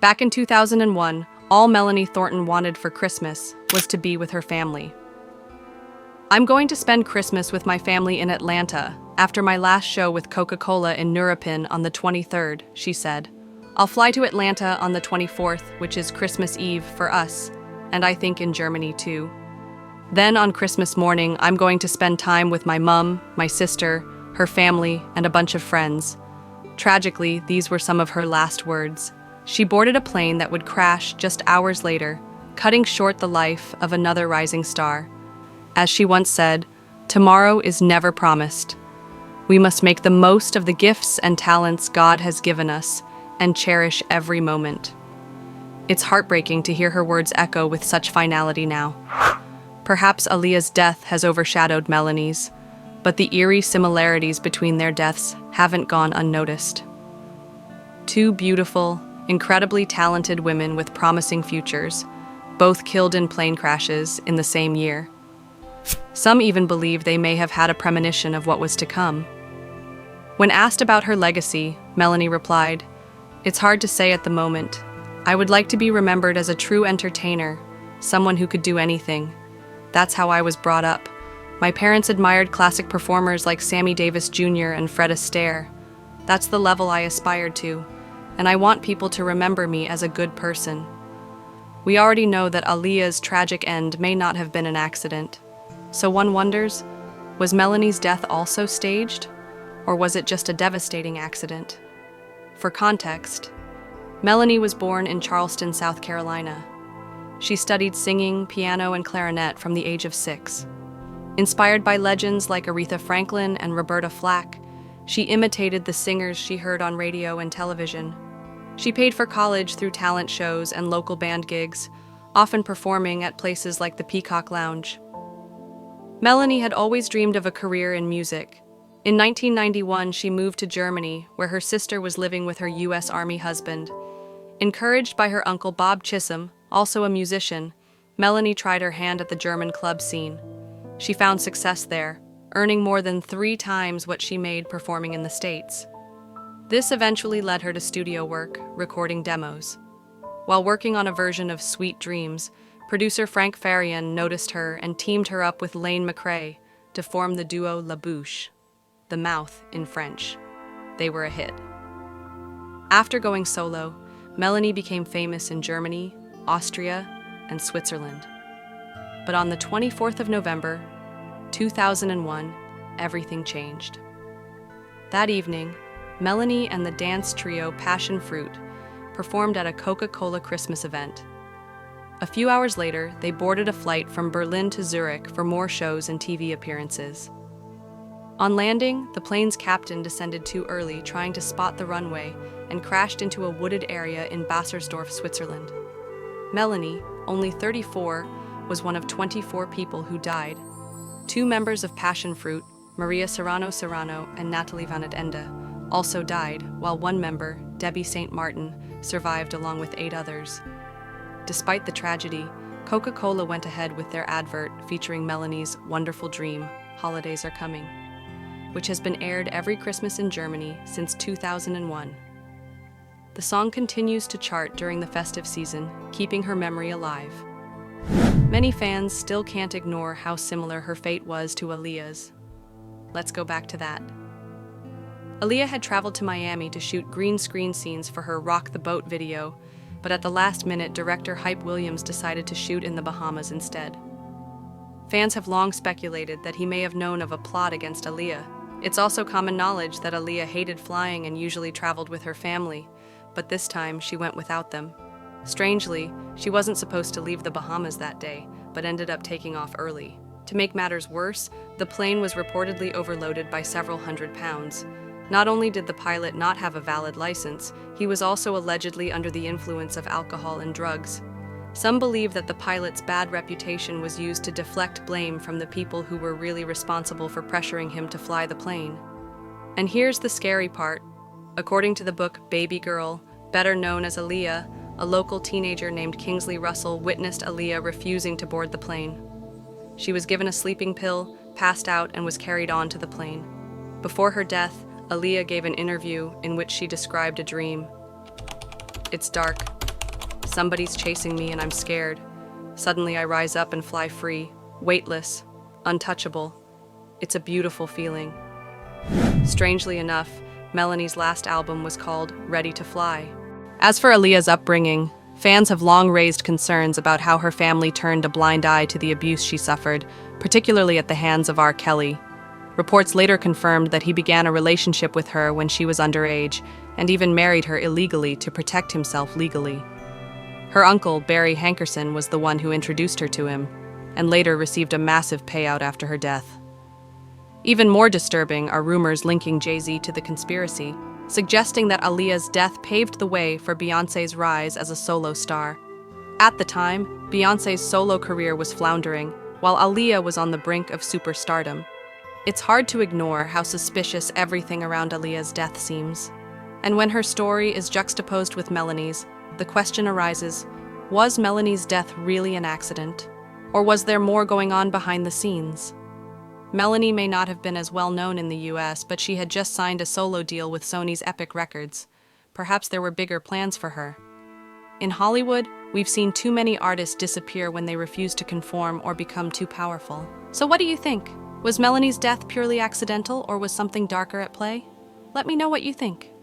Back in 2001, all Melanie Thornton wanted for Christmas was to be with her family. "I'm going to spend Christmas with my family in Atlanta after my last show with Coca-Cola in Neuruppin on the 23rd, she said. "I'll fly to Atlanta on the 24th, which is Christmas Eve for us, and I think in Germany too. Then on Christmas morning, I'm going to spend time with my mum, my sister, her family, and a bunch of friends." Tragically, these were some of her last words. She boarded a plane that would crash just hours later, cutting short the life of another rising star. As she once said, "Tomorrow is never promised. We must make the most of the gifts and talents God has given us and cherish every moment." It's heartbreaking to hear her words echo with such finality now. Perhaps Aaliyah's death has overshadowed Melanie's, but the eerie similarities between their deaths haven't gone unnoticed. Two beautiful, incredibly talented women with promising futures, both killed in plane crashes in the same year. Some even believe they may have had a premonition of what was to come. When asked about her legacy, Melanie replied, "It's hard to say at the moment. I would like to be remembered as a true entertainer, someone who could do anything. That's how I was brought up. My parents admired classic performers like Sammy Davis Jr. and Fred Astaire. That's the level I aspired to, and I want people to remember me as a good person." We already know that Aaliyah's tragic end may not have been an accident. So one wonders, was Melanie's death also staged? Or was it just a devastating accident? For context, Melanie was born in Charleston, South Carolina. She studied singing, piano, and clarinet from the age of 6. Inspired by legends like Aretha Franklin and Roberta Flack, she imitated the singers she heard on radio and television. She paid for college through talent shows and local band gigs, often performing at places like the Peacock Lounge. Melanie had always dreamed of a career in music. In 1991, she moved to Germany, where her sister was living with her U.S. Army husband. Encouraged by her uncle Bob Chisholm, also a musician, Melanie tried her hand at the German club scene. She found success there, earning more than 3 times what she made performing in the States. This eventually led her to studio work, recording demos. While working on a version of Sweet Dreams, producer Frank Farian noticed her and teamed her up with Lane McRae to form the duo La Bouche, the mouth in French. They were a hit. After going solo, Melanie became famous in Germany, Austria, and Switzerland. But on the 24th of November, 2001, everything changed. That evening, Melanie and the dance trio Passion Fruit performed at a Coca-Cola Christmas event. A few hours later, they boarded a flight from Berlin to Zurich for more shows and TV appearances. On landing, the plane's captain descended too early, trying to spot the runway, and crashed into a wooded area in Bassersdorf, Switzerland. Melanie, only 34, was one of 24 people who died. 2 members of Passion Fruit, Maria Serrano and Natalie Van het Ende, also died, while one member, Debbie St. Martin, survived along with 8 others. Despite the tragedy, Coca-Cola went ahead with their advert featuring Melanie's Wonderful Dream, Holidays Are Coming, which has been aired every Christmas in Germany since 2001. The song continues to chart during the festive season, keeping her memory alive. Many fans still can't ignore how similar her fate was to Aaliyah's. Let's go back to that. Aaliyah had traveled to Miami to shoot green screen scenes for her Rock the Boat video, but at the last minute, director Hype Williams decided to shoot in the Bahamas instead. Fans have long speculated that he may have known of a plot against Aaliyah. It's also common knowledge that Aaliyah hated flying and usually traveled with her family, but this time she went without them. Strangely, she wasn't supposed to leave the Bahamas that day, but ended up taking off early. To make matters worse, the plane was reportedly overloaded by several hundred pounds. Not only did the pilot not have a valid license, he was also allegedly under the influence of alcohol and drugs. Some believe that the pilot's bad reputation was used to deflect blame from the people who were really responsible for pressuring him to fly the plane. And here's the scary part. According to the book Baby Girl, better known as Aaliyah, a local teenager named Kingsley Russell witnessed Aaliyah refusing to board the plane. She was given a sleeping pill, passed out, and was carried on to the plane. Before her death, Aaliyah gave an interview in which she described a dream. "It's dark. Somebody's chasing me and I'm scared. Suddenly I rise up and fly free, weightless, untouchable. It's a beautiful feeling. Strangely enough, Melanie's last album was called Ready to Fly. As for Aaliyah's upbringing, fans have long raised concerns about how her family turned a blind eye to the abuse she suffered, particularly at the hands of R. Kelly. Reports later confirmed that he began a relationship with her when she was underage, and even married her illegally to protect himself legally. Her uncle, Barry Hankerson, was the one who introduced her to him, and later received a massive payout after her death. Even more disturbing are rumors linking Jay-Z to the conspiracy, suggesting that Aaliyah's death paved the way for Beyoncé's rise as a solo star. At the time, Beyoncé's solo career was floundering, while Aaliyah was on the brink of superstardom. It's hard to ignore how suspicious everything around Aaliyah's death seems. And when her story is juxtaposed with Melanie's, the question arises, was Melanie's death really an accident? Or was there more going on behind the scenes? Melanie may not have been as well known in the US, but she had just signed a solo deal with Sony's Epic Records. Perhaps there were bigger plans for her. In Hollywood, we've seen too many artists disappear when they refuse to conform or become too powerful. So what do you think? Was Melanie's death purely accidental, or was something darker at play? Let me know what you think.